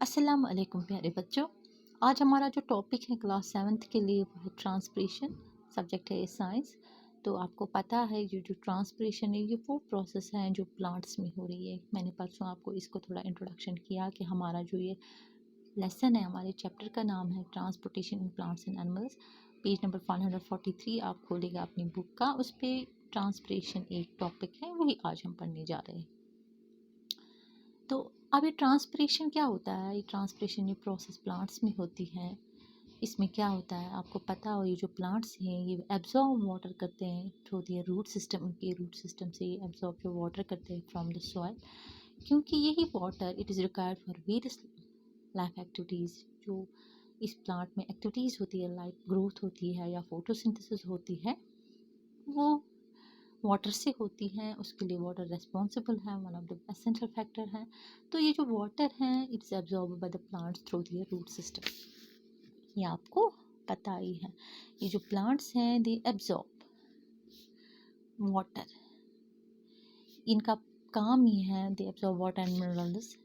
अस्सलाम वालेकुम प्यारे बच्चों। आज हमारा जो टॉपिक है क्लास 7th के लिए वो है ट्रांसपिरेशन। सब्जेक्ट है ये साइंस। तो आपको पता है ये जो ट्रांसपिरेशन है ये वो प्रोसेस है जो प्लांट्स में हो रही है। मैंने परसों आपको इसको थोड़ा इंट्रोडक्शन किया कि हमारा जो ये लेसन है, हमारे चैप्टर का नाम है transportation in plants and animals. Page number 143 आप खोलेगा अपनी बुक का, उस पर ट्रांसपिरेशन एक टॉपिक है, वही आज हम पढ़ने जा रहे हैं। तो अब ये ट्रांसपिरेशन क्या होता है? ये ट्रांसपिरेशन ये प्रोसेस प्लांट्स में होती है। इसमें क्या होता है आपको पता हो, ये जो प्लांट्स हैं ये एब्जॉर्ब वाटर करते हैं थ्रू दियर रूट सिस्टम। उनके रूट सिस्टम से ये एब्जॉर्ब जो वाटर करते हैं फ्रॉम द सॉइल, क्योंकि यही water it is required for various life activities. जो इस प्लांट में एक्टिविटीज़ होती है, लाइक ग्रोथ होती है या फोटोसिंथेसिस होती है, वो वाटर से होती हैं। उसके लिए वाटर रेस्पॉन्सिबल है, one of the essential factor है। तो ये जो वाटर है it's absorb by the plants through their root system, ये आपको पता ही है। ये जो प्लांट्स हैं दे एब्जॉर्ब वाटर, इनका काम ये है they absorb water and minerals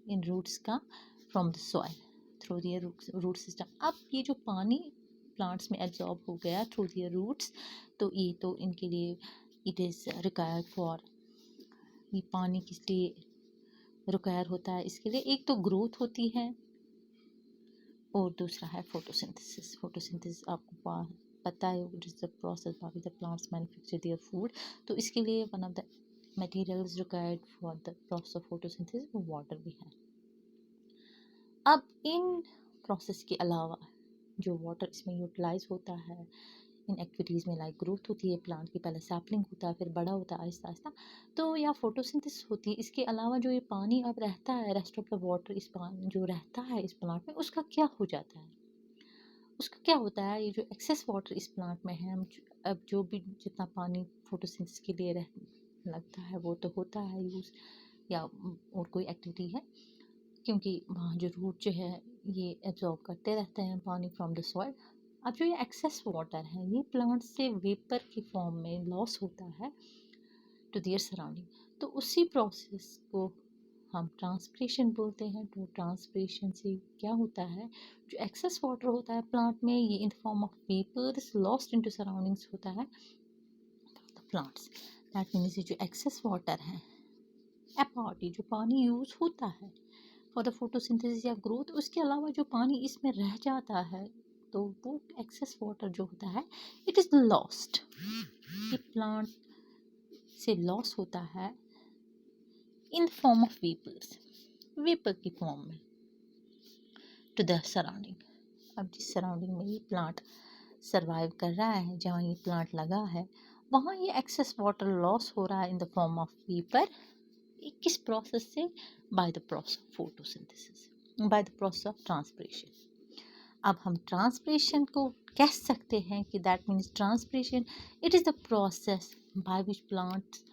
in roots का from the soil through their root system. अब ये जो पानी प्लांट्स में एब्जॉर्ब हो गया थ्रू दियर रूट्स, तो ये तो इनके लिए इट इज़ रिक्वायर्ड फॉर, ये पानी किस लिए रिक्वायर होता है? इसके लिए एक तो ग्रोथ होती है और दूसरा है फोटोसिंथेसिस। फोटोसिंथेसिस आपको पता है what is the process by the plants manufacture their food. तो इसके लिए one of the materials required for the process of photosynthesis वो वाटर भी है। अब इन प्रोसेस के अलावा जो वाटर इसमें यूटिलाइज होता है इन एक्टिविटीज़ में, लाइक ग्रोथ होती है प्लांट की, पहले सैपलिंग होता है फिर बड़ा होता है आहिस्ता आहिस्ता, तो या फोटोसिंथेसिस होती है। इसके अलावा जो ये पानी अब रहता है, रेस्ट ऑफ द वाटर इस पानी जो रहता है इस प्लांट में, उसका क्या हो जाता है? उसका क्या होता है? ये जो एक्सेस वाटर इस प्लांट में है, अब जो भी जितना पानी फोटोसिंथेसिस के लिए लगता है वो तो होता है यूज़, या और कोई एक्टिविटी है, क्योंकि वहाँ जो रूट जो है ये एब्जॉर्ब करते रहते हैं पानी फ्रॉम द सॉइल। अब जो ये एक्सेस वाटर है ये प्लांट से वेपर की फॉर्म में लॉस होता है टू दियर सराउंडिंग। तो उसी प्रोसेस को हम ट्रांसपिरेशन बोलते हैं। तो ट्रांसपिरेशन से क्या होता है, जो एक्सेस वाटर होता है प्लांट में ये in the form of vapours lost into surroundings होता है द प्लांट्स। दैट मीन्स ये जो एक्सेस वाटर है अपार्ट, ये जो पानी यूज़ होता है फॉर द फोटोसिंथेसिस या ग्रोथ, उसके अलावा जो पानी इसमें रह जाता है तो वो एक्सेस वाटर जो होता है इट इज़ लॉस्ट। ये प्लांट से लॉस होता है in form of vapours, vapour की फॉर्म में टू द सराउंडिंग। अब जिस सराउंडिंग में ये प्लांट सरवाइव कर रहा है, जहाँ ये प्लांट लगा है, वहाँ ये एक्सेस वाटर लॉस हो रहा है in the form of vapour. किस प्रोसेस से? By the process of photosynthesis, by the process of transpiration. अब हम ट्रांसपिरेशन को कह सकते हैं कि that means transpiration it is the process by which plants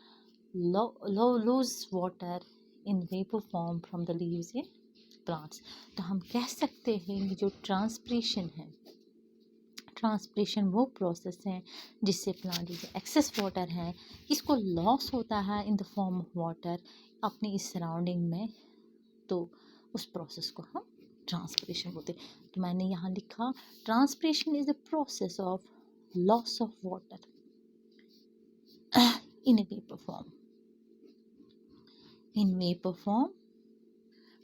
lose water in vapor form from the leaves in plants। तो हम कह सकते हैं कि जो ट्रांसपिरेशन है, ट्रांसपिरेशन वो प्रोसेस है जिससे प्लांट जो एक्सेस वाटर है इसको लॉस होता है in the form of water अपनी इस सराउंडिंग में, तो उस प्रोसेस को हम ट्रांसपिरेशन बोलते हैं। तो मैंने यहाँ लिखा transpiration is the process of loss of water in A vapour form, in vapour form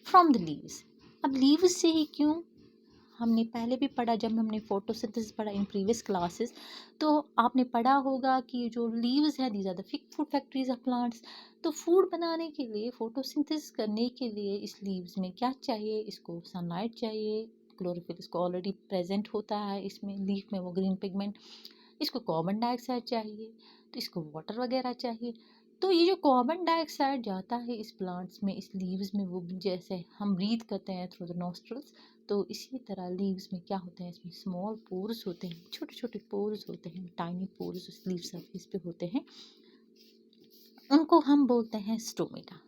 from the leaves. अब लीव्स से ही क्यों? हमने पहले भी पढ़ा, जब हमने फोटोसिंथेसिस पढ़ा इन प्रीवियस क्लासेस, तो आपने पढ़ा होगा कि जो लीव्स है these are the food factories of plants. तो फूड बनाने के लिए, फोटोसिंथेसिस करने के लिए इस लीव्स में क्या चाहिए? इसको सनलाइट चाहिए, क्लोरोफिल इसको ऑलरेडी प्रेजेंट होता है इसमें लीफ में, वो ग्रीन पिगमेंट। इसको कार्बन डाइऑक्साइड चाहिए, तो इसको वाटर वगैरह चाहिए। तो ये जो कार्बन डाइऑक्साइड जाता है इस प्लांट्स में, इस लीव्स में, वो जैसे हम ब्रीथ करते हैं थ्रू द नॉस्ट्रल्स, तो इसी तरह लीव्स में क्या होते हैं, इसमें स्मॉल पोर्स होते हैं, छोटे छोटे पोर्स होते हैं, टाइनी पोर्स उस लीव सरफेस पे होते हैं, उनको हम बोलते हैं स्टोमेटा।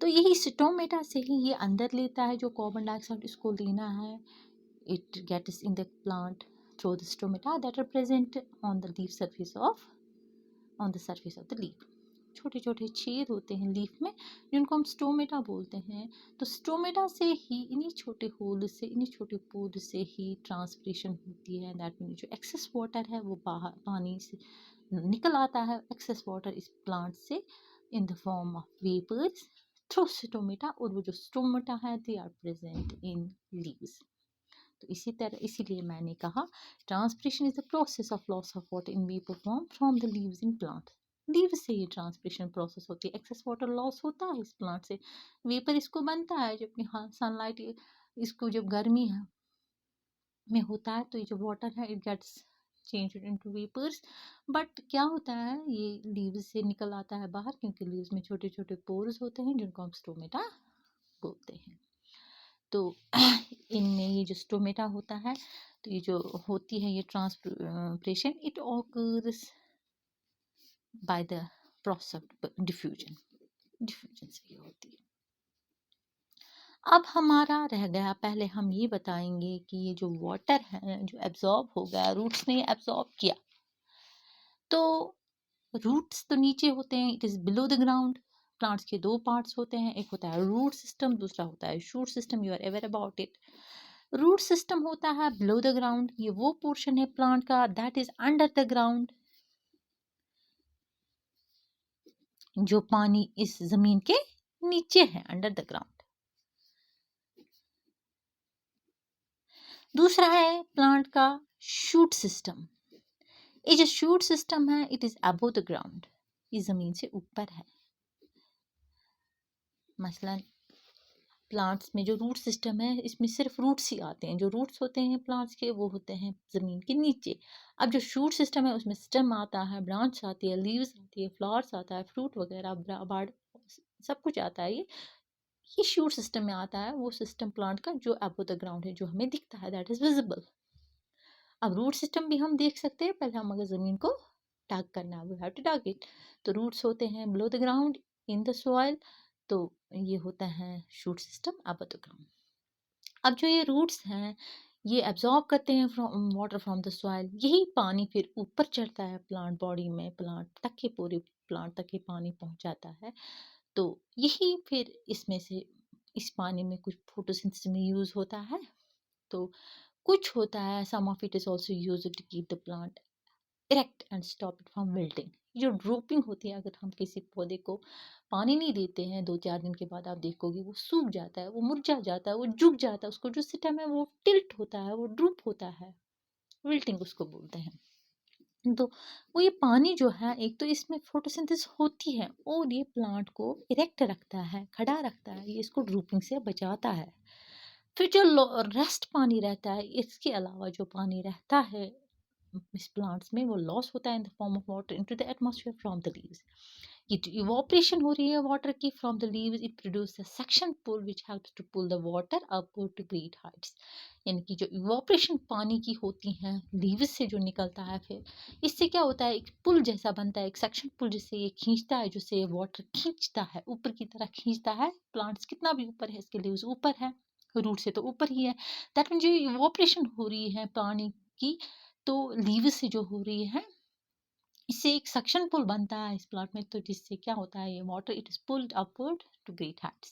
तो यही स्टोमेटा से ही ये अंदर लेता है जो कार्बन डाइऑक्साइड इसको लेना है, it gets in the plant through the stomata that are present on the leaf surface of, on the surface of the leaf। छोटे छोटे छेद होते हैं लीफ में, जिनको हम स्टोमेटा बोलते हैं। तो स्टोमेटा से ही, इन्हीं छोटे होल से, इन्हीं छोटे पोर से ही ट्रांसपिरेशन होती है। दैट मीन जो एक्सेस वाटर है वो बाहर पानी से निकल आता है, एक्सेस वाटर इस प्लांट से in the form of vapours through stomata, और वो जो स्टोमेटा है they are present in leaves. तो इसी तरह, इसीलिए मैंने कहा transpiration is the process of loss of water in vapour form from the leaves in plant. Leaf से ये ट्रांसपिरेशन प्रोसेस होती है, एक्सेस वाटर लॉस होता है इस प्लांट से, वेपर इसको बनता है जब हाँ सनलाइट इसको जब गर्मी है में होता है तो ये जो वाटर है it gets changed into vapours. But क्या होता है ये लीव्स से निकल आता है बाहर, क्योंकि लीव्स में छोटे छोटे पोर्स होते हैं जिनको हम स्टोमेटा बोलते हैं। तो इनमें ये जो स्टोमेटा होता है, तो ये जो होती है ये transpiration it occurs by the process of diffusion, diffusion से ये होती है। अब हमारा रह गया, पहले हम ये बताएंगे कि ये जो वाटर है जो एब्जॉर्ब हो गया, रूट्स ने एब्जॉर्ब किया, तो रूट्स तो नीचे होते हैं, it is below the ground. Plants के दो पार्ट्स होते हैं, एक होता है रूट सिस्टम, दूसरा होता है shoot system, you are aware about it. Root system होता है बिलो द ग्राउंड, ये वो पोर्शन है प्लांट का that is under the ground, जो पानी इस जमीन के नीचे है, अंडर द ग्राउंड। दूसरा है प्लांट का शूट सिस्टम, ये जो शूट सिस्टम है it is above the ground, ये जमीन से ऊपर है। मसलन प्लांट्स में जो रूट सिस्टम है इसमें सिर्फ रूट्स ही आते हैं, जो रूट्स होते हैं प्लांट्स के वो होते हैं ज़मीन के नीचे। अब जो शूट सिस्टम है उसमें स्टेम आता है, ब्रांच आती है, लीव्स आती है, फ्लावर्स आता है, फ्रूट वगैरह बर्ड सब कुछ आता है। ये शूट सिस्टम में आता है, वो सिस्टम प्लांट का जो अबव द ग्राउंड है, जो हमें दिखता है, दैट इज विजिबल। अब रूट सिस्टम भी हम देख सकते हैं, पहले हम अगर ज़मीन को टग करना है, we have to tug it. तो रूट्स होते हैं below the ground in the soil, तो ये होता है shoot system above the ground. अब जो ये रूट्स हैं ये एब्जॉर्ब करते हैं from water from the soil, यही पानी फिर ऊपर चढ़ता है प्लांट बॉडी में, प्लांट तक के पूरे प्लांट तक ये पानी पहुंच जाता है। तो यही फिर इसमें से इस पानी में कुछ फोटोसिंथेसिस में यूज होता है, तो कुछ होता है some of it is also used to keep the plant erect and stop it from wilting. जो ड्रूपिंग होती है, अगर हम किसी पौधे को पानी नहीं देते हैं 2-4 दिन के बाद आप देखोगे वो सूख जाता है, वो मुरझा जाता है, वो झुक जाता है, उसको जो सिस्टम है वो टिल्ट होता है, वो ड्रूप होता है, विल्टिंग उसको बोलते हैं। तो वो ये पानी जो है, एक तो इसमें फोटोसिंथेसिस होती है और ये प्लांट को इरेक्ट रखता है, खड़ा रखता है, ये इसको ड्रूपिंग से बचाता है। फिर जो रेस्ट पानी रहता है, इसके अलावा जो पानी रहता है इस प्लांट्स में, वो लॉस होता है in the form of water into the atmosphere from the leaves. ये जो इवोपरेशन हो रही है वाटर की from the leaves, it produce a suction pull which helps to pull the water upward to great heights. यानी कि जो evaporation पानी की होती है लीव्स से जो निकलता है, फिर इससे क्या होता है, एक पुल जैसा बनता है, एक सक्शन पुल जिससे ये खींचता है, जिससे ये वाटर खींचता है, ऊपर की तरह खींचता है। प्लांट्स कितना भी ऊपर है, इसके लीव्स ऊपर है, रूट से तो ऊपर ही है। दैट मीन जो इवोपरेशन हो रही है पानी की, तो लीव्स से जो हो रही है, इससे एक सक्शन पुल बनता है इस प्लांट में, तो जिससे क्या होता है, ये water it is pulled upward to great heights,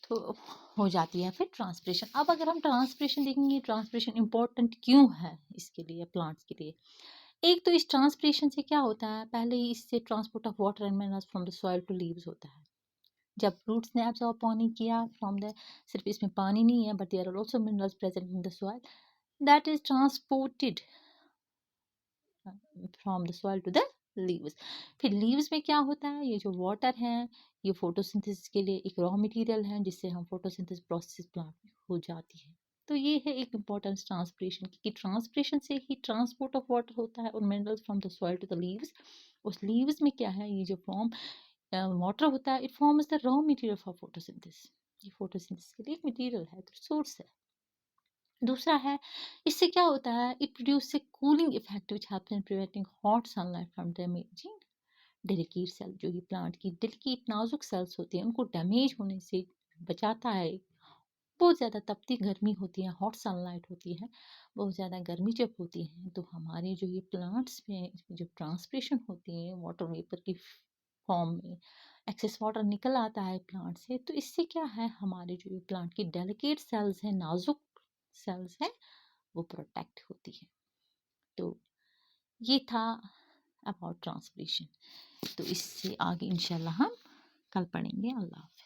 तो हो जाती है फिर ट्रांसपिरेशन। अब अगर हम ट्रांसपिरेशन देखेंगे, ट्रांसपिरेशन इंपॉर्टेंट क्यों है इसके लिए, प्लांट्स के लिए। एक तो इस ट्रांसपिरेशन से क्या होता है, पहले ही इससे transport of water and minerals from the soil to leaves होता है। जब रूट्स ने एब्जॉर्ब पानी किया फ्रॉम द, सिर्फ इसमें पानी नहीं है but there are also minerals present in the soil, that is transported from the soil to the leaves. फिर लीव्स में क्या होता है, ये जो वाटर है ये फोटोसिंथेसिस के लिए एक रॉ मटेरियल है, जिससे हम फोटोसिंथेसिस प्रोसेस प्लांट में हो जाती है। तो ये है एक इम्पोर्टेंस ट्रांसपिरेशन की, ट्रांसपिरेशन से ही ट्रांसपोर्ट ऑफ वाटर होता है और minerals from the soil to the leaves. उस लीव्स में क्या है, ये जो फॉर्म वाटर होता है, it forms the raw material for photosynthesis. ये फोटोसिंथेसिस के लिए एक मटेरियल है, सोर्स है। दूसरा है, इससे क्या होता है, it produce a cooling effect which helps in preventing hot sunlight from damaging delicate cell. जो ये प्लांट की डेलिकेट नाजुक सेल्स होती हैं उनको डैमेज होने से बचाता है। बहुत ज़्यादा तपती गर्मी होती है, हॉट सनलाइट होती है, बहुत ज़्यादा गर्मी जब होती है, तो हमारे जो ये प्लांट्स में इसमें जो ट्रांसपिरेशन होती है वाटर वेपर की फॉर्म में एक्सेस वाटर निकल आता है प्लांट से, तो इससे क्या है, हमारे जो प्लांट की डेलिकेट सेल्स हैं, नाजुक सेल्स हैं, वो प्रोटेक्ट होती है। तो ये था अबाउट ट्रांसपिरेशन। तो इससे आगे इंशाल्लाह हम कल पढ़ेंगे। अल्लाह।